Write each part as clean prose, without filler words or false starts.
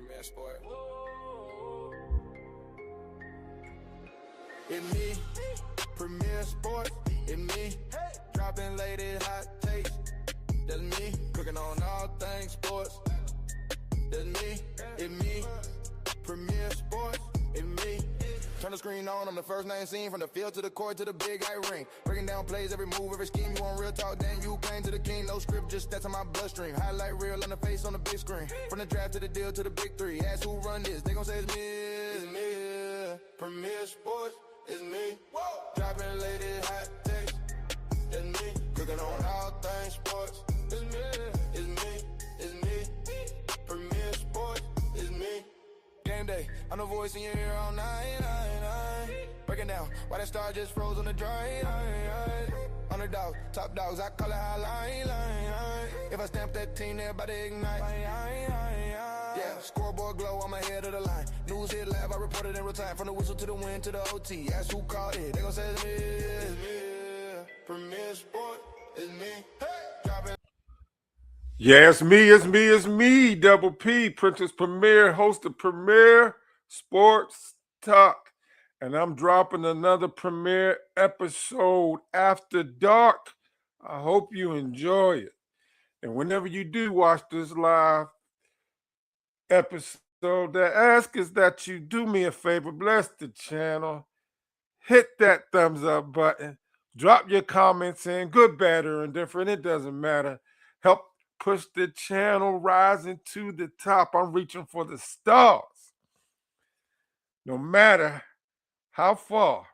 Premier Sport. It's me, Premier Sport. It's me, dropping lady hot takes. That's me, cooking on all things sports. That's me, it's me, Premier Sports. It's me. Turn the screen on, I'm the first name seen. From the field to the court to the big high ring. Breaking down plays, every move, every scheme. You want real talk, then you came to the king. No script, just stats on my bloodstream. Highlight reel on the face on the big screen. From the draft to the deal to the big three. Ask who run this, they gon' say it's me. It's me, Premier Sports. It's me. Whoa. Dropping lady hot takes. It's me. Cooking on all things sports. It's me. It's me. It's me. Premier Sports. It's me. Game day. I'm the voice in your ear all night. Breaking down why that star just froze on the dry. Underdog, top dogs, I call it highlight. If I stamp that team, everybody ignite. Yeah, scoreboard glow, I'm ahead of the line. News hit live, I reported in real time. From the whistle to the win to the OT. Ask who called it, they gon' say it's me. It's me. Premier Sport, it's me. Hey, dropping. Yeah, it's me, Double P, Prentice Premier, host of Premier Sports Talk. And I'm dropping another premiere episode after dark. I hope you enjoy it. And whenever you do watch this live episode, the ask is that you do me a favor, bless the channel, hit that thumbs up button, drop your comments in, good, bad, or indifferent, it doesn't matter. Help push the channel rising to the top. I'm reaching for the stars. No matter how far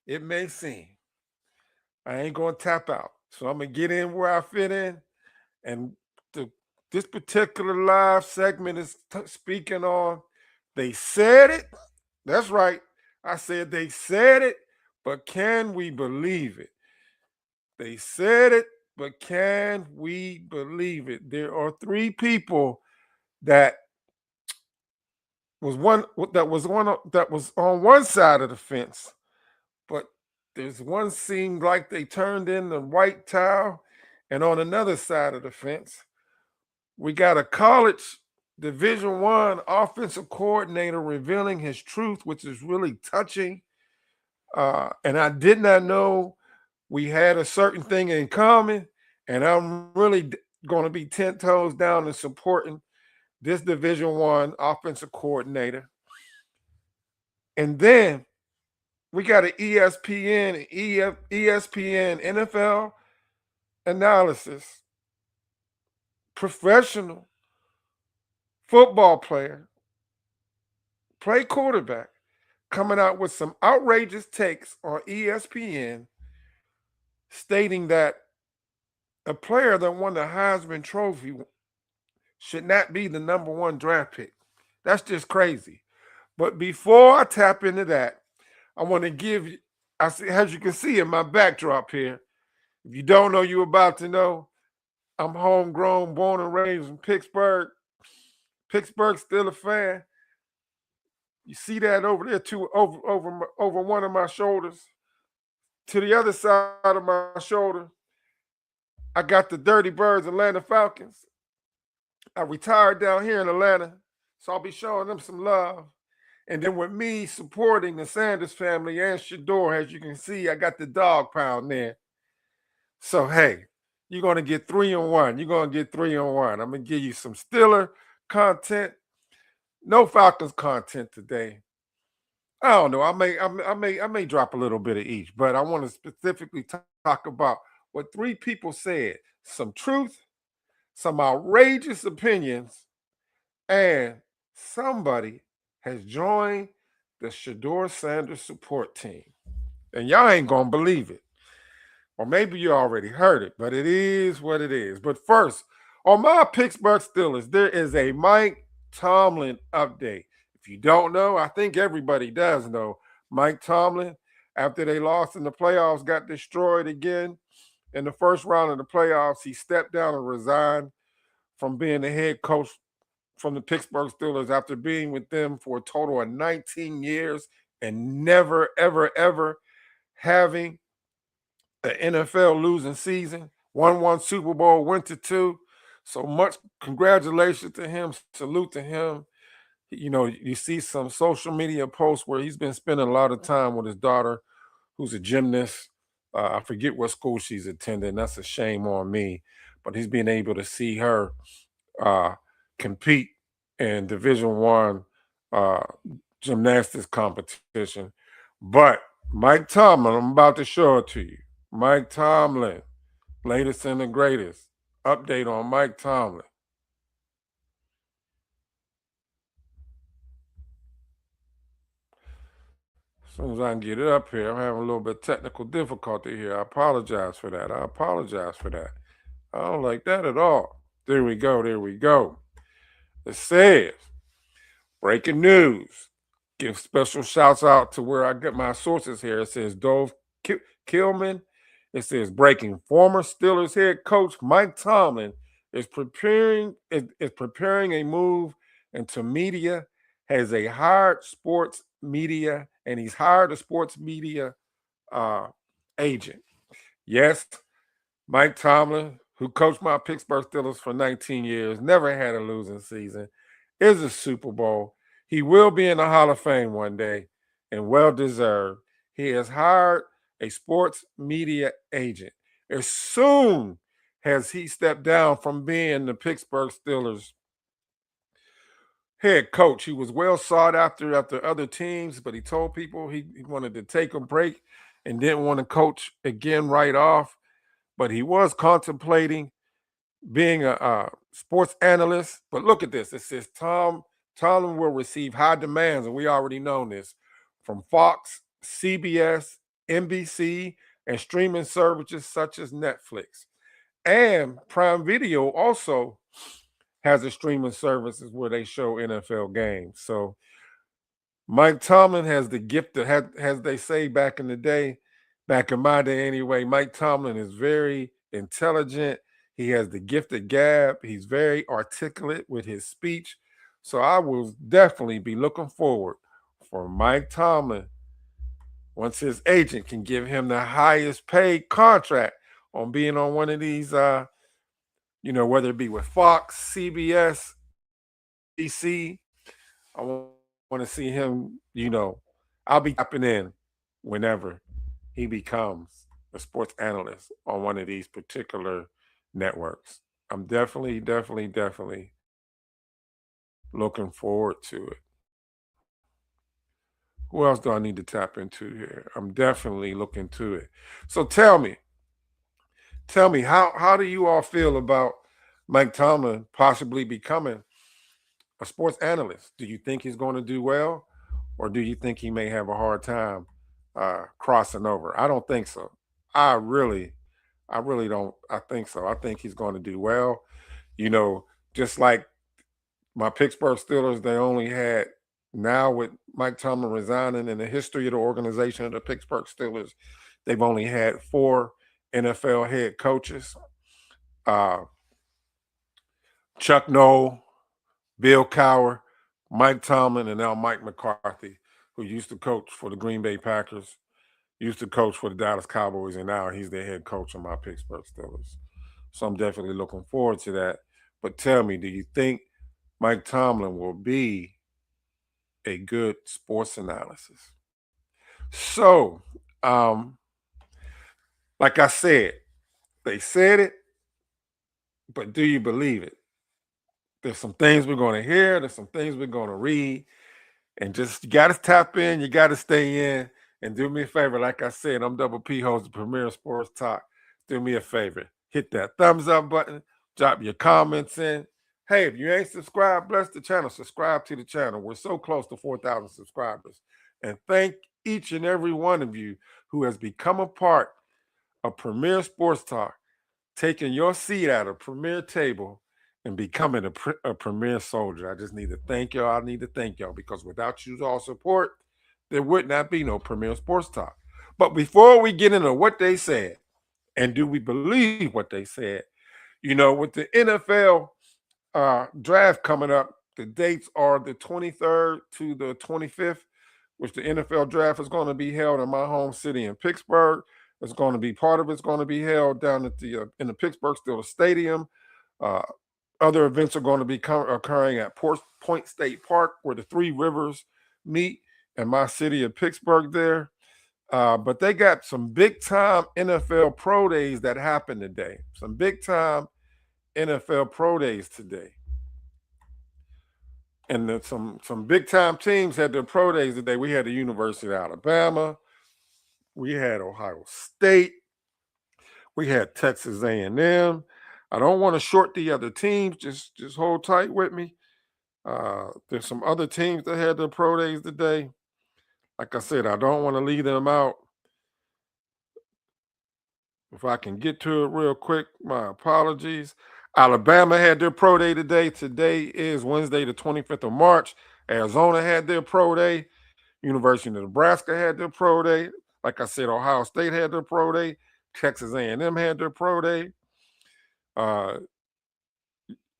it may seem, I ain't going to tap out. So I'm going to get in where I fit in. And this particular live segment is speaking on, they said it. That's right. I said they said it, but can we believe it? They said it, but can we believe it? There are three people that was on one side of the fence, but there's one seemed like they turned in the white towel, and on another side of the fence, we got a college Division I offensive coordinator revealing his truth, which is really touching. And I did not know we had a certain thing in common, and I'm really going to be 10 toes down and supporting this Division I offensive coordinator. And then we got an ESPN NFL analysis, professional football player, play quarterback, coming out with some outrageous takes on ESPN, stating that a player that won the Heisman Trophy should not be the number one draft pick. That's just crazy. But before I tap into that, I want to give you, as you can see in my backdrop here, if you don't know, you're about to know, I'm homegrown, born and raised in Pittsburgh. Pittsburgh still a fan. You see that over there too, over one of my shoulders. To the other side of my shoulder, I got the Dirty Birds, Atlanta Falcons. I retired down here in Atlanta, so I'll be showing them some love. And then with me supporting the Sanders family and Shedeur, as you can see, I got the dog pound there. So, hey, you're going to get 3-in-1. You're going to get 3-in-1. I'm going to give you some Steeler content. No Falcons content today. I don't know. I may drop a little bit of each, but I want to specifically talk about what three people said. Some truth, some outrageous opinions, and somebody has joined the Shedeur Sanders support team. And y'all ain't going to believe it. Or maybe you already heard it, but it is what it is. But first, on my Pittsburgh Steelers, there is a Mike Tomlin update. If you don't know, I think everybody does know. Mike Tomlin, after they lost in the playoffs, got destroyed again in the first round of the playoffs. He stepped down and resigned from being the head coach from the Pittsburgh Steelers after being with them for a total of 19 years and never, ever, ever having an NFL losing season. Won Super Bowl, went to 2. So much congratulations to him. Salute to him. You see some social media posts where he's been spending a lot of time with his daughter, who's a gymnast. I forget what school she's attending. That's a shame on me. But he's been able to see her uh, compete in Division 1 uh, gymnastics competition. But Mike Tomlin, I'm about to show it to you. Mike Tomlin, latest and the greatest. Update on Mike Tomlin. As soon as I can get it up here, I'm having a little bit of technical difficulty here. I apologize for that. I don't like that at all. There we go. There we go. It says, breaking news. Give special shouts out to where I get my sources here. It says Dove Killman. It says breaking. Former Steelers head coach Mike Tomlin is preparing a move into media. Has a hired sports media, and he's hired a sports media agent. Yes, Mike Tomlin, who coached my Pittsburgh Steelers for 19 years, never had a losing season, is a Super Bowl. He will be in the Hall of Fame one day, and well deserved. He has hired a sports media agent. As soon as he stepped down from being the Pittsburgh Steelers head coach, he was well sought after other teams, but he told people he wanted to take a break and didn't want to coach again right off. But he was contemplating being a sports analyst. But look at this. It says Tomlin will receive high demands, and we already know this, from Fox, CBS, NBC, and streaming services such as Netflix. And Prime Video also has a streaming services where they show NFL games. So Mike Tomlin has the gift that, as they say back in the day, back in my day anyway, Mike Tomlin is very intelligent. He has the gift of gab. He's very articulate with his speech. So I will definitely be looking forward for Mike Tomlin, once his agent can give him the highest paid contract on being on one of these, whether it be with Fox, CBS, DC. I want to see him, I'll be tapping in whenever he becomes a sports analyst on one of these particular networks. I'm definitely looking forward to it. Who else do I need to tap into here? I'm definitely looking to it. So tell me, how do you all feel about Mike Tomlin possibly becoming a sports analyst? Do you think he's going to do well, or do you think he may have a hard time crossing over? I don't think so. I really don't. I think so. I think he's going to do well. Just like my Pittsburgh Steelers, they only had, now with Mike Tomlin resigning, in the history of the organization of the Pittsburgh Steelers, they've only had 4 NFL head coaches. Chuck Noll, Bill Cowher, Mike Tomlin, and now Mike McCarthy, who used to coach for the Green Bay Packers, used to coach for the Dallas Cowboys, and now he's the head coach of my Pittsburgh Steelers. So I'm definitely looking forward to that. But tell me, do you think Mike Tomlin will be a good sports analysis? So, like I said, they said it, but do you believe it? There's some things we're going to hear. There's some things we're going to read. And just, you got to tap in. You got to stay in. And do me a favor. Like I said, I'm Double P, host of Premier Sports Talk. Do me a favor. Hit that thumbs up button. Drop your comments in. Hey, if you ain't subscribed, bless the channel. Subscribe to the channel. We're so close to 4,000 subscribers. And thank each and every one of you who has become a part of Premier Sports Talk, taking your seat at a Premier table and becoming a Premier soldier. I just need to thank y'all. I need to thank y'all, because without you all support, there would not be no Premier Sports Talk. But before we get into what they said, and do we believe what they said, with the NFL draft coming up, the dates are the 23rd to the 25th, which the NFL draft is going to be held in my home city in Pittsburgh. It's going to be, part of it's going to be held down at in the Pittsburgh Steelers Stadium. Other events are going to be occurring at Point State Park where the three rivers meet in my city of Pittsburgh there. But they got some big-time NFL pro days that happened today. Some big-time NFL pro days today. And some big-time teams had their pro days today. We had the University of Alabama. We had Ohio State. We had Texas A&M. I don't want to short the other teams. Just hold tight with me. There's some other teams that had their pro days today. Like I said, I don't want to leave them out. If I can get to it real quick, my apologies. Alabama had their pro day today. Today is Wednesday, the 25th of March. Arizona had their pro day. University of Nebraska had their pro day. Like I said, Ohio State had their pro day. Texas A&M had their pro day.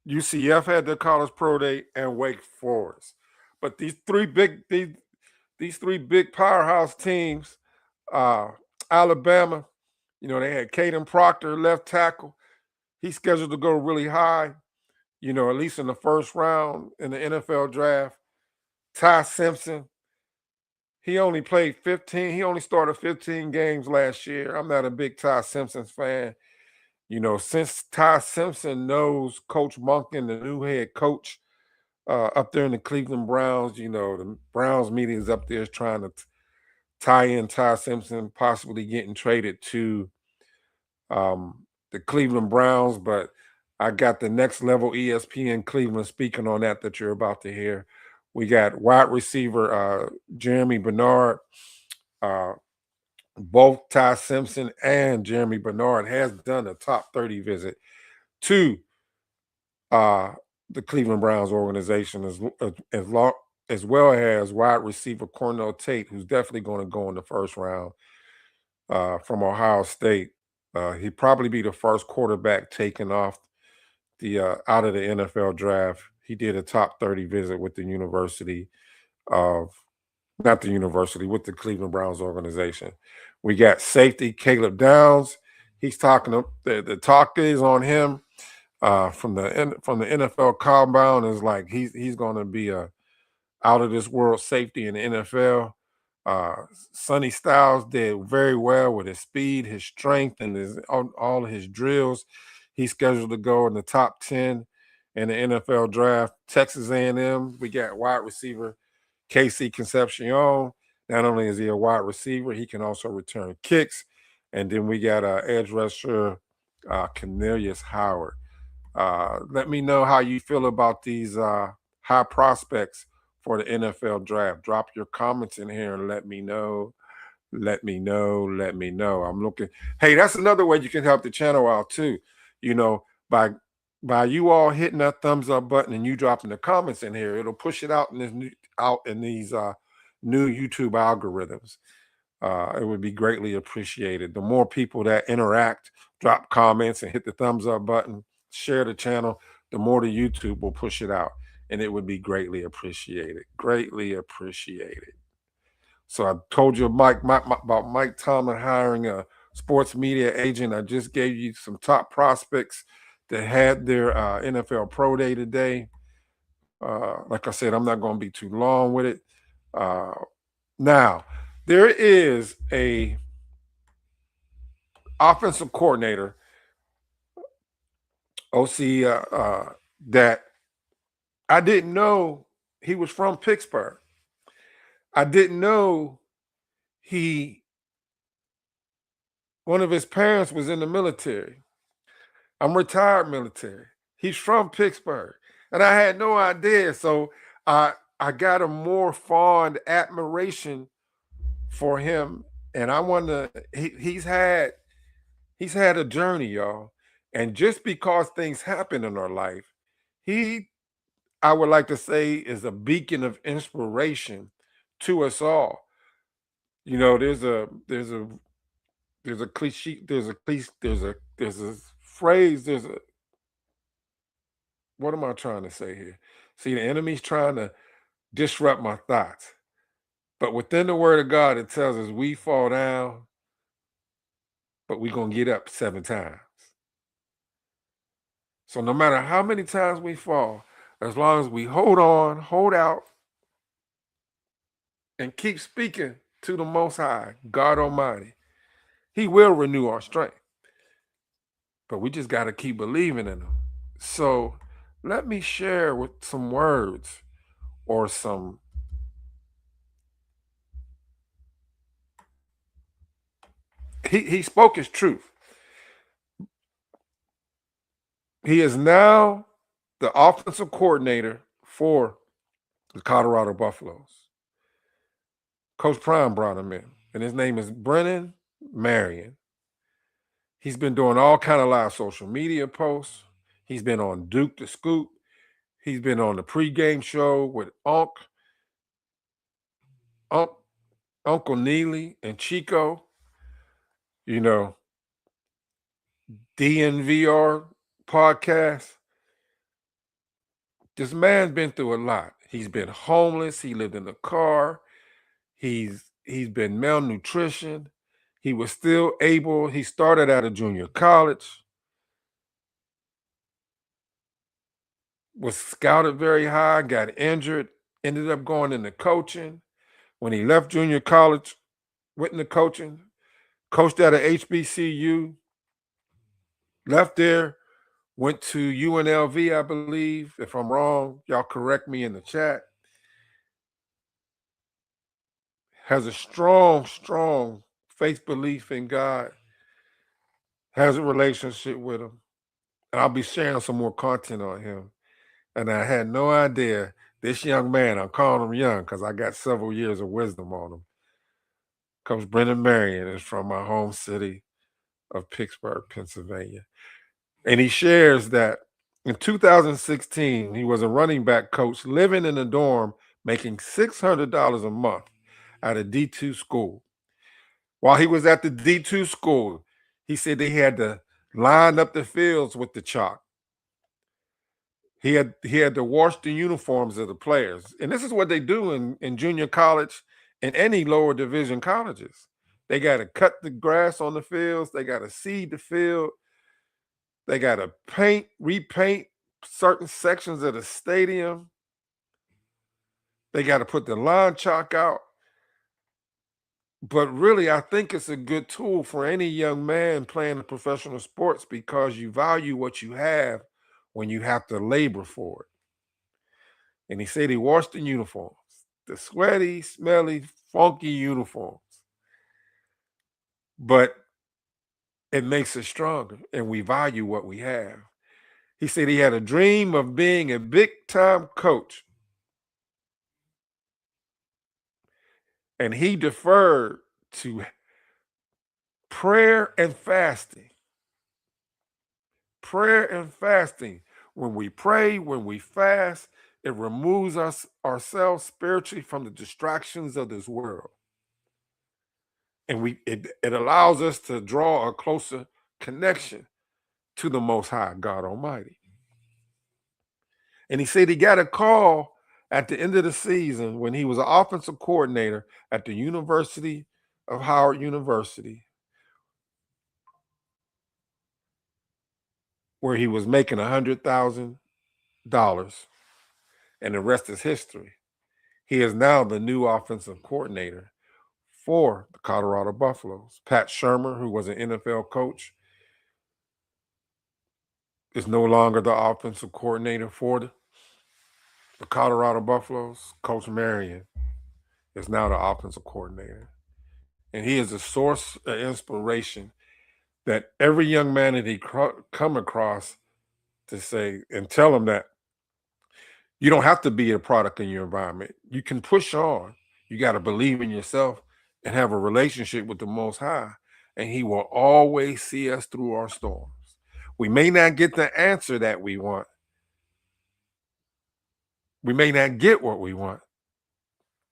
UCF had their college pro day, and Wake Forest. But these three big powerhouse teams, Alabama, they had Caden Proctor, left tackle. He's scheduled to go really high, at least in the first round in the NFL draft. Ty Simpson, he only played 15. He only started 15 games last year. I'm not a big Ty Simpson fan. Since Ty Simpson knows Coach Monken, the new head coach up there in the Cleveland Browns, the Browns media is up there trying to tie in Ty Simpson, possibly getting traded to the Cleveland Browns. But I got the next level ESPN Cleveland speaking on that you're about to hear. We got wide receiver Jeremy Bernard. Both Ty Simpson and Jeremy Bernard has done a top 30 visit to the Cleveland Browns organization, as well as wide receiver Cornell Tate, who's definitely going to go in the first round from Ohio State. He'd probably be the first quarterback taken off the out of the NFL draft. He did a top 30 visit with the with the Cleveland Browns organization. We got safety Caleb Downs. He's talking. The talk is on him from the NFL compound is like he's going to be a out of this world safety in the NFL. Sonny Styles did very well with his speed, his strength, and all of his drills. He's scheduled to go in the top 10 in the NFL draft. Texas A&M, we got wide receiver Casey Concepcion. Not only is he a wide receiver, he can also return kicks. And then we got edge rusher Cornelius Howard. Let me know how you feel about these high prospects for the NFL draft. Drop your comments in here and let me know. Let me know. I'm looking. Hey, that's another way you can help the channel out too. By you all hitting that thumbs up button and you dropping the comments in here, it'll push it out in these new YouTube algorithms. It would be greatly appreciated. The more people that interact, drop comments, and hit the thumbs up button, share the channel, the more the YouTube will push it out, and it would be greatly appreciated. Greatly appreciated. So I told you about Mike Tomlin hiring a sports media agent. I just gave you some top prospects that had their NFL Pro Day today. Like I said, I'm not going to be too long with it. Now, there is a offensive coordinator, OC, that I didn't know he was from Pittsburgh. I didn't know one of his parents was in the military. I'm retired military. He's from Pittsburgh. And I had no idea. So I got a more fond admiration for him. And I wonder, he's had a journey, y'all. And just because things happen in our life, I would like to say, is a beacon of inspiration to us all. There's a cliche, there's a phrase, what am I trying to say here? See, the enemy's trying to disrupt my thoughts. But within the word of God, it tells us we fall down, but we're going to get up 7 times. So no matter how many times we fall, As long as we hold on, hold out, and keep speaking to the Most High, God Almighty, He will renew our strength. But we just got to keep believing in Him. So let me share with some words or some he spoke his truth. He is now the offensive coordinator for the Colorado Buffaloes. Coach Prime brought him in, and his name is Brennan Marion. He's been doing all kind of live social media posts. He's been on Duke the Scoop. He's been on the pregame show with Uncle Neely and Chico. You know, DNVR podcast. This man's been through a lot. He's been homeless. He lived in a car. He's been malnutrition. He was still able. He started out of junior college. Was scouted very high. Got injured. Ended up going into coaching. When he left junior college, went into coaching. Coached at a HBCU. Left there. Went to UNLV, I believe. If I'm wrong, y'all correct me in the chat. Has a strong, strong faith belief in God. Has a relationship with Him. And I'll be sharing some more content on him. And I had no idea this young man, I'm calling him young because I got several years of wisdom on him. Coach Brennan Marion is from my home city of Pittsburgh, Pennsylvania. And he shares that in 2016, he was a running back coach living in a dorm making $600 a month at a D2 school. While he was at the D2 school, he said they had to line up the fields with the chalk. He had to wash the uniforms of the players. And this is what they do in junior college and any lower division colleges. They got to cut the grass on the fields. They got to seed the field. They got to repaint certain sections of the stadium. They got to put the line chalk out. But really, I think it's a good tool for any young man playing professional sports because you value what you have when you have to labor for it. And he said he washed the uniforms, the sweaty, smelly, funky uniforms. But it makes us stronger, and we value what we have. He said he had a dream of being a big-time coach. And he deferred to prayer and fasting. Prayer and fasting. When we pray, when we fast, it removes ourselves spiritually from the distractions of this world. And it allows us to draw a closer connection to the Most High, God Almighty. And he said he got a call at the end of the season when he was an offensive coordinator at the University of Howard University, where he was making $100,000, and the rest is history. He is now the new offensive coordinator for the Colorado Buffaloes. Pat Shermer, who was an NFL coach, is no longer the offensive coordinator for the Colorado Buffaloes. Coach Marion is now the offensive coordinator. And he is a source of inspiration that every young man that he come across to say and tell him that you don't have to be a product in your environment. You can push on. You got to believe in yourself and have a relationship with the Most High, and He will always see us through our storms. We may not get the answer that we want. We may not get what we want,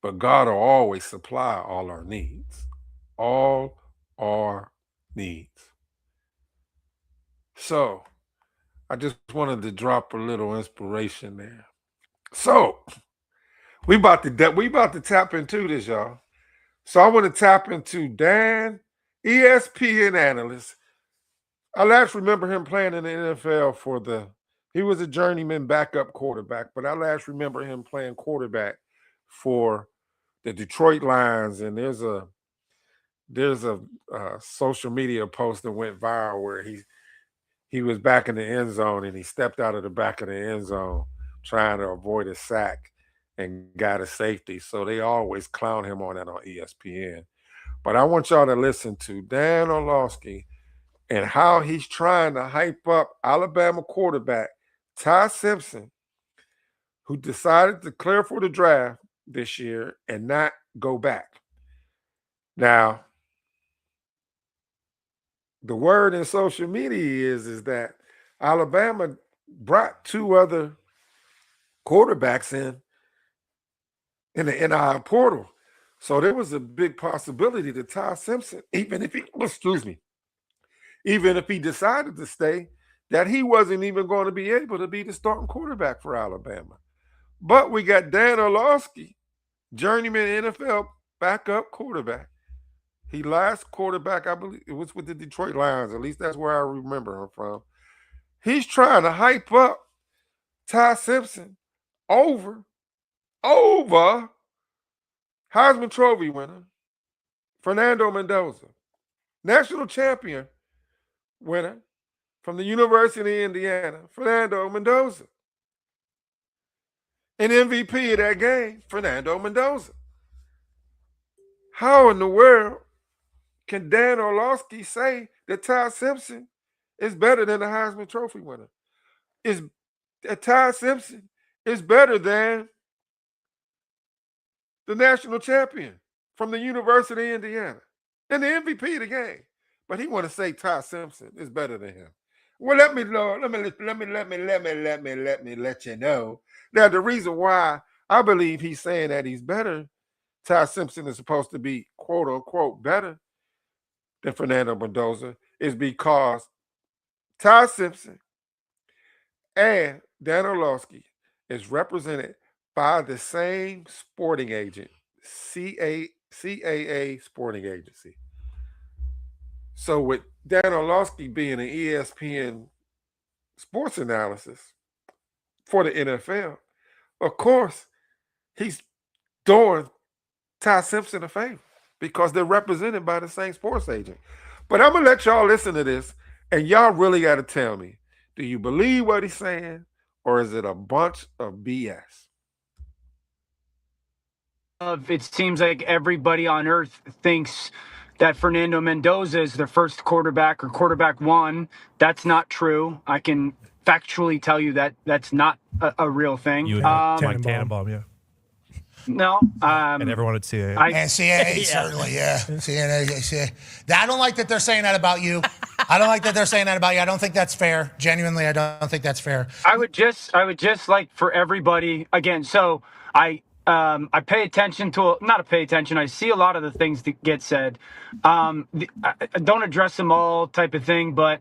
but God will always supply all our needs. All our needs. So I just wanted to drop a little inspiration there. So we about to tap into this, y'all. So I want to tap into Dan, ESPN analyst. I last remember him playing in the NFL for the He was a journeyman backup quarterback, but I last remember him playing quarterback for the Detroit Lions. And there's a social media post that went viral where he was back in the end zone and he stepped out of the back of the end zone trying to avoid a sack and got a safety. So they always clown him on that on ESPN. But I want y'all to listen to Dan Orvlosky and how he's trying to hype up Alabama quarterback Ty Simpson, who decided to clear for the draft this year and not go back. Now, the word in social media is that Alabama brought two other quarterbacks in the NIL portal. So there was a big possibility that Ty Simpson, even if he decided to stay, that he wasn't even going to be able to be the starting quarterback for Alabama. But we got Dan Orvlosky, journeyman NFL backup quarterback. He last quarterback, I believe, it was with the Detroit Lions. At least that's where I remember him from. He's trying to hype up Ty Simpson over Heisman Trophy winner Fernando Mendoza, national champion winner from the University of Indiana, Fernando Mendoza. An MVP of that game, Fernando Mendoza. How in the world can Dan Orvlosky say that Ty Simpson is better than the Heisman Trophy winner? Is that Ty Simpson is better than the national champion from the University of Indiana and the MVP of the game? But he want to say Ty Simpson is better than him. Well, let me let you know that the reason why I believe he's saying that he's better, Ty Simpson is supposed to be quote unquote better than Fernando Mendoza, is because Ty Simpson and Dan Orvlosky is represented by the same sporting agent, CAA Sporting Agency. So with Dan Orvlosky being an ESPN sports analysis for the NFL, of course, he's doing Ty Simpson a favor because they're represented by the same sports agent. But I'm going to let y'all listen to this, and y'all really got to tell me, do you believe what he's saying, or is it a bunch of BS? It seems like everybody on earth thinks that Fernando Mendoza is their first quarterback or quarterback one. That's not true. I can factually tell you that that's not a real thing. You would Mike Tannenbaum, yeah. No. And everyone at CAA. And CAA, certainly, yeah. CAA. I don't like that they're saying that about you. I don't like that they're saying that about you. I don't think that's fair. Genuinely, I don't think that's fair. I would just like for everybody, again, so I pay attention to, not pay attention, I see a lot of the things that get said. I don't address them all type of thing, but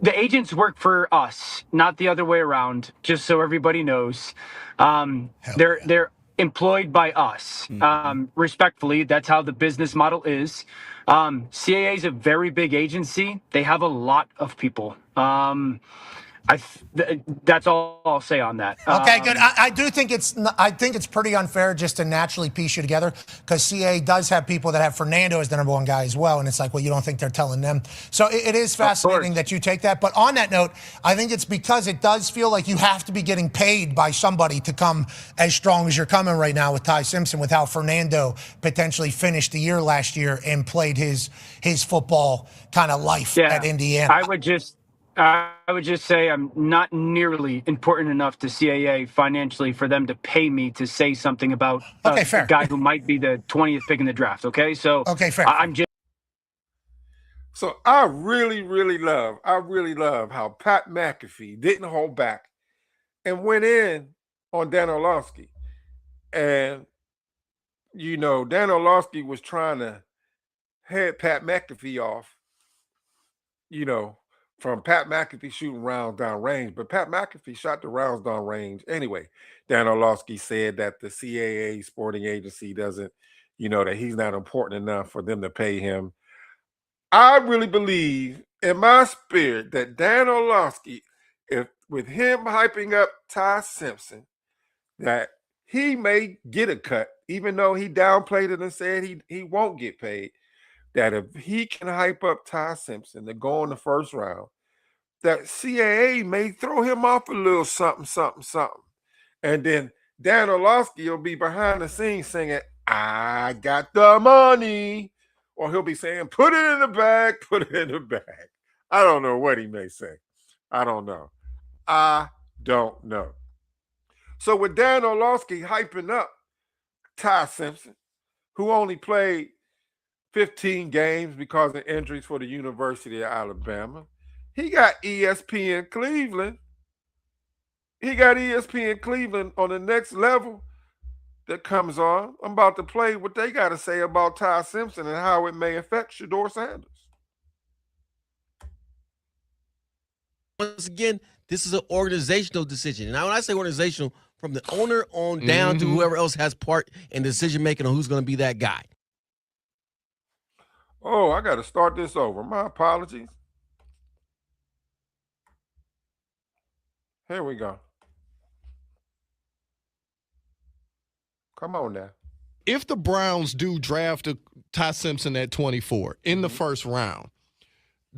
the agents work for us, not the other way around, just so everybody knows. They're employed by us. Respectfully, that's how the business model is. CAA is a very big agency. They have a lot of people. That's all I'll say on that. Okay, good. I do think it's pretty unfair just to naturally piece you together, because CA does have people that have Fernando as the number one guy as well, and it's like, well, you don't think they're telling them. So it is fascinating that you take that. But on that note, I think it's because it does feel like you have to be getting paid by somebody to come as strong as you're coming right now with Ty Simpson, with how Fernando potentially finished the year last year and played his football kind of life at Indiana. I would just say I'm not nearly important enough to CAA financially for them to pay me to say something about a guy who might be the 20th pick in the draft. Okay, so fair. I'm just. So I really love how Pat McAfee didn't hold back and went in on Dan Orvlosky. And, you know, Dan Orvlosky was trying to head Pat McAfee off, you know, from Pat McAfee shooting rounds down range, but Pat McAfee shot the rounds down range anyway. Dan Orvlosky said that the CAA sporting agency doesn't, you know, that he's not important enough for them to pay him. I really believe in my spirit that Dan Orvlosky, if with him hyping up Ty Simpson, that he may get a cut, even though he downplayed it and said he won't get paid. That if he can hype up Ty Simpson to go in the first round, that CAA may throw him off a little something, something, something. And then Dan Orvlosky will be behind the scenes singing, I got the money. Or he'll be saying, put it in the bag, put it in the bag. I don't know what he may say. I don't know. So with Dan Orvlosky hyping up Ty Simpson, who only played 15 games because of injuries for the University of Alabama, he got ESPN Cleveland. He got ESPN Cleveland on the next level that comes on. I'm about to play what they got to say about Ty Simpson and how it may affect Shedeur Sanders. Once again, this is an organizational decision. And now when I say organizational, from the owner on down to whoever else has part in decision-making on who's going to be that guy. Oh, I got to start this over. My apologies. Here we go. Come on now. If the Browns do draft Ty Simpson at 24 in the first round,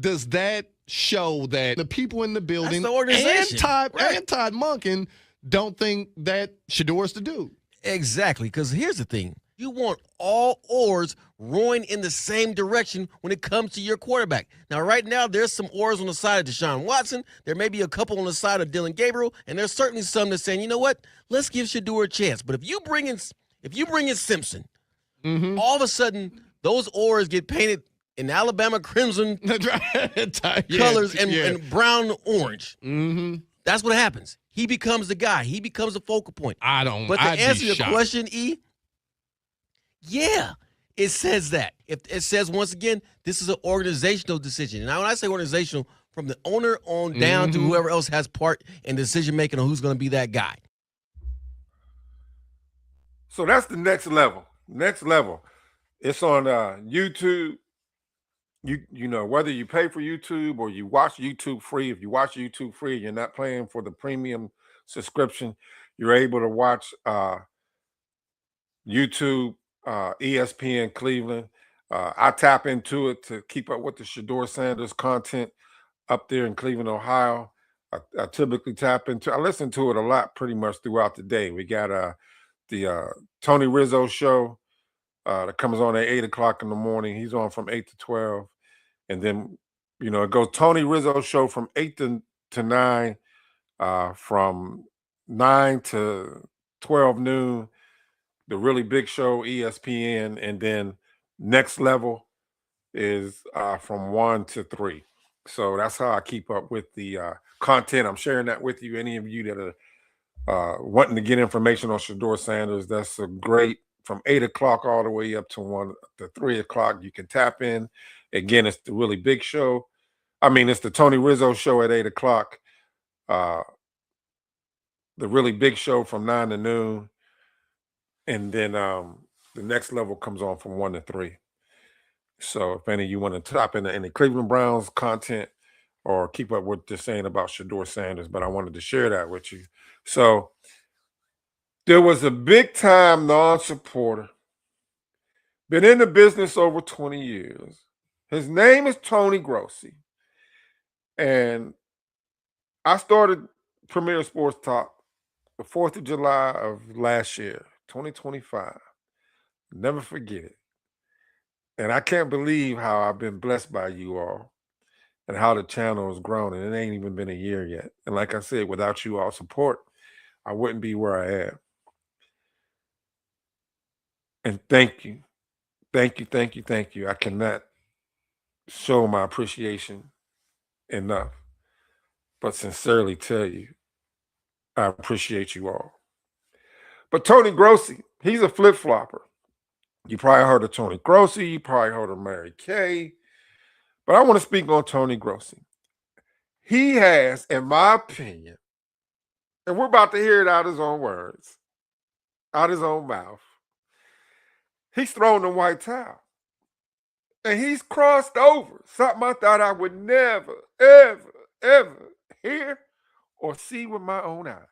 does that show that the people in the building the organization, and Todd Monken don't think that Shedeur's the dude? Exactly, because here's the thing. You want all oars rowing in the same direction when it comes to your quarterback. Now, right now, there's some oars on the side of Deshaun Watson. There may be a couple on the side of Dylan Gabriel, and there's certainly some that's saying, you know what, let's give Shedeur a chance. But if you bring in Simpson, all of a sudden, those oars get painted in Alabama crimson colors and brown orange. That's what happens. He becomes the guy. He becomes the focal point. But to answer your question, E, yeah, it says that. It says, once again, this is an organizational decision. Now, when I say organizational, from the owner on down to whoever else has part in decision-making on who's going to be that guy. So that's the next level. Next level. It's on YouTube. You know, whether you pay for YouTube or you watch YouTube free, if you watch YouTube free, you're not paying for the premium subscription, you're able to watch YouTube, ESPN Cleveland. I tap into it to keep up with the Shedeur Sanders content up there in Cleveland, Ohio. I typically I listen to it a lot pretty much throughout the day. We got the Tony Rizzo show that comes on at 8 o'clock in the morning. He's on from 8 to 12. And then, you know, it goes Tony Rizzo show from 8 to 9, from 9 to 12 noon, the really big show, ESPN, and then next level is from 1 to 3. So that's how I keep up with the content. I'm sharing that with you. Any of you that are wanting to get information on Shedeur Sanders, that's a great, from 8 o'clock all the way up to 3 o'clock. You can tap in. Again, it's the really big show. I mean, it's the Tony Rizzo show at 8 o'clock. The really big show from 9 to noon. And then the next level comes on from 1 to 3. So if any of you want to tap into any Cleveland Browns content or keep up with they're saying about Shedeur Sanders, but I wanted to share that with you. So there was a big-time non-supporter, been in the business over 20 years. His name is Tony Grossi. And I started Premier Sports Talk the 4th of July of last year, 2025. Never forget it. And I can't believe how I've been blessed by you all and how the channel has grown. And it ain't even been a year yet. And like I said, without you all support, I wouldn't be where I am. And thank you. Thank you, thank you, thank you. I cannot show my appreciation enough, but sincerely tell you, I appreciate you all. But Tony Grossi, he's a flip-flopper. You probably heard of Tony Grossi. You probably heard of Mary Kay. But I want to speak on Tony Grossi. He has, in my opinion, and we're about to hear it out his own words, out his own mouth, he's thrown the white towel. And he's crossed over. Something I thought I would never, ever, ever hear or see with my own eyes.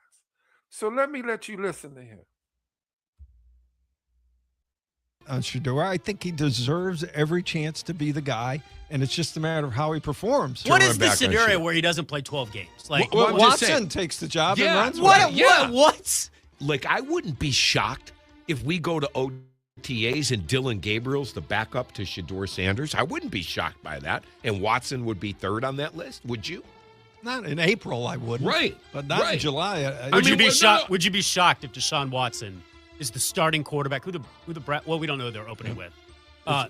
So let you listen to him. Shedeur, I think he deserves every chance to be the guy, and it's just a matter of how he performs. What is the scenario where he doesn't play 12 games? Like Watson takes the job and runs with it. What? Like, I wouldn't be shocked if we go to OTAs and Dylan Gabriel's the backup to Shedeur Sanders. I wouldn't be shocked by that. And Watson would be third on that list. Would you? Not in April, I wouldn't. Right. But not in July. Would you be shocked? Would you be shocked if Deshaun Watson is the starting quarterback? Who the well, we don't know who they're opening with.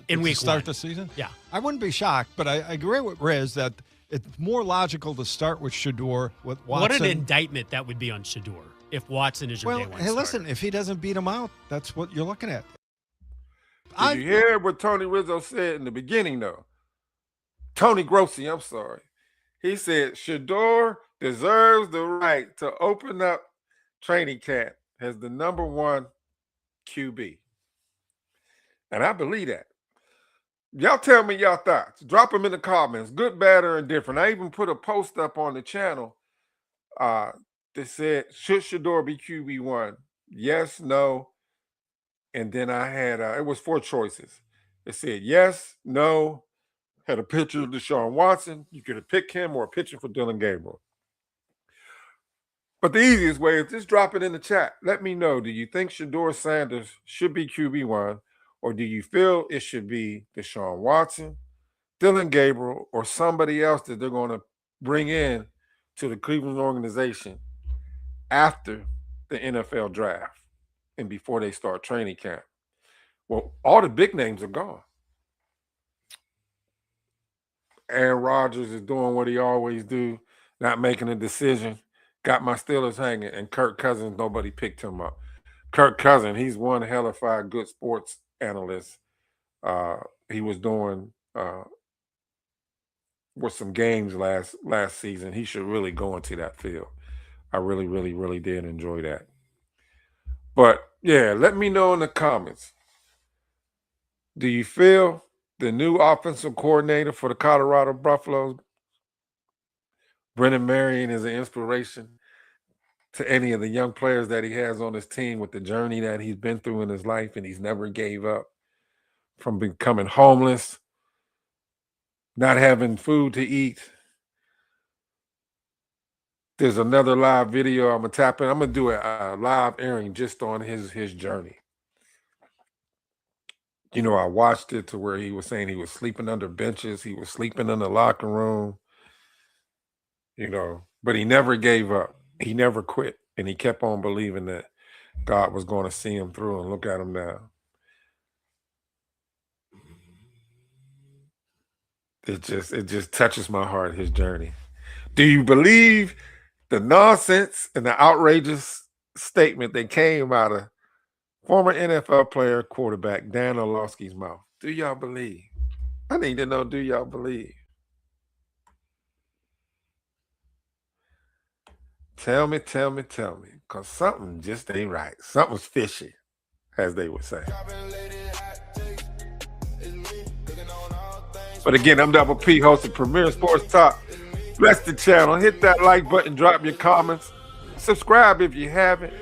In week start one. the season? Yeah. I wouldn't be shocked, but I agree with Riz that it's more logical to start with Shedeur with Watson. What an indictment that would be on Shedeur if Watson is your day one starter. Listen, if he doesn't beat him out, that's what you're looking at. Did you hear what Tony Rizzo said in the beginning, though? Tony Grossi, I'm sorry. He said Shedeur deserves the right to open up training camp as the #1 QB. And I believe that. Y'all tell me y'all thoughts. Drop them in the comments, good, bad, or indifferent. I even put a post up on the channel that said, should Shedeur be QB1? Yes, no. And then I had, it was 4 choices. It said yes, no, had a picture of Deshaun Watson. You could have picked him or a picture for Dylan Gabriel. But the easiest way is just drop it in the chat. Let me know, do you think Shedeur Sanders should be QB1, or do you feel it should be Deshaun Watson, Dylan Gabriel, or somebody else that they're going to bring in to the Cleveland organization after the NFL draft and before they start training camp? Well, all the big names are gone. Aaron Rodgers is doing what he always do, not making a decision. Got my Steelers hanging, and Kirk Cousins, nobody picked him up. Kirk Cousins, he's one hellified good sports analyst. He was doing with some games last season. He should really go into that field. I really, really, really did enjoy that. But, yeah, let me know in the comments. Do you feel the new offensive coordinator for the Colorado Buffaloes, Brennan Marion, is an inspiration to any of the young players that he has on his team with the journey that he's been through in his life, and he's never gave up, from becoming homeless, not having food to eat? There's another live video I'm going to tap in. I'm going to do a live airing just on his journey. You know, I watched it to where he was saying he was sleeping under benches. He was sleeping in the locker room, you know, but he never gave up. He never quit. And he kept on believing that God was going to see him through, and look at him now. It just touches my heart, his journey. Do you believe the nonsense and the outrageous statement that came out of former NFL player quarterback Dan Orvlosky's mouth? Do y'all believe? I need to know, do y'all believe? Tell me, because something just ain't right. Something's fishy, as they would say. But again, I'm Double P, host of Premier Sports Talk. Bless the channel. Hit that like button. Drop your comments. Subscribe if you haven't.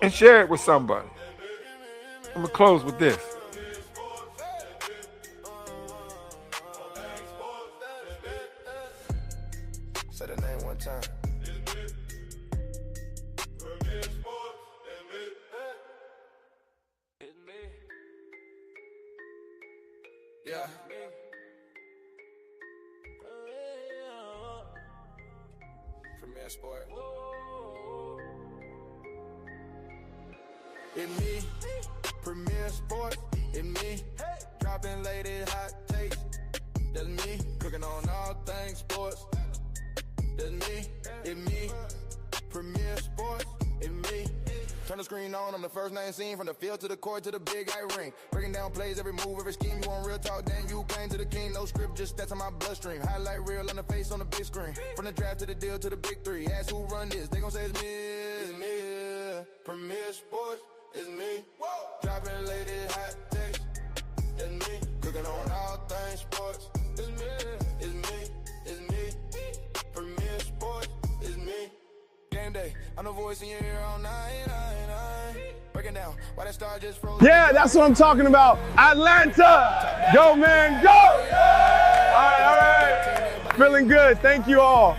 And share it with somebody. I'm going to close with this. Say the name one time. Yeah. Premier Sport. It me. Premier Sport. It me. Dropping lady hot takes. That's me. Cooking on all things sports. That's me. It me. Premier Sport. It me. Turn the screen on, I'm the first name seen. From the field to the court to the big high ring. Breaking down plays, every move, every scheme. You want real talk, then you claim to the king. No script, just stats on my bloodstream. Highlight reel on the face on the big screen. From the draft to the deal to the big 3. Ask who run this, they gon' say it's me. It's me. Premier Sports, it's me. Dropping lady hot takes. wasting your ear all night. Breaking down, why that star just froze. Yeah, that's what I'm talking about. Atlanta! Go, man, go! All right. Feeling good. Thank you all.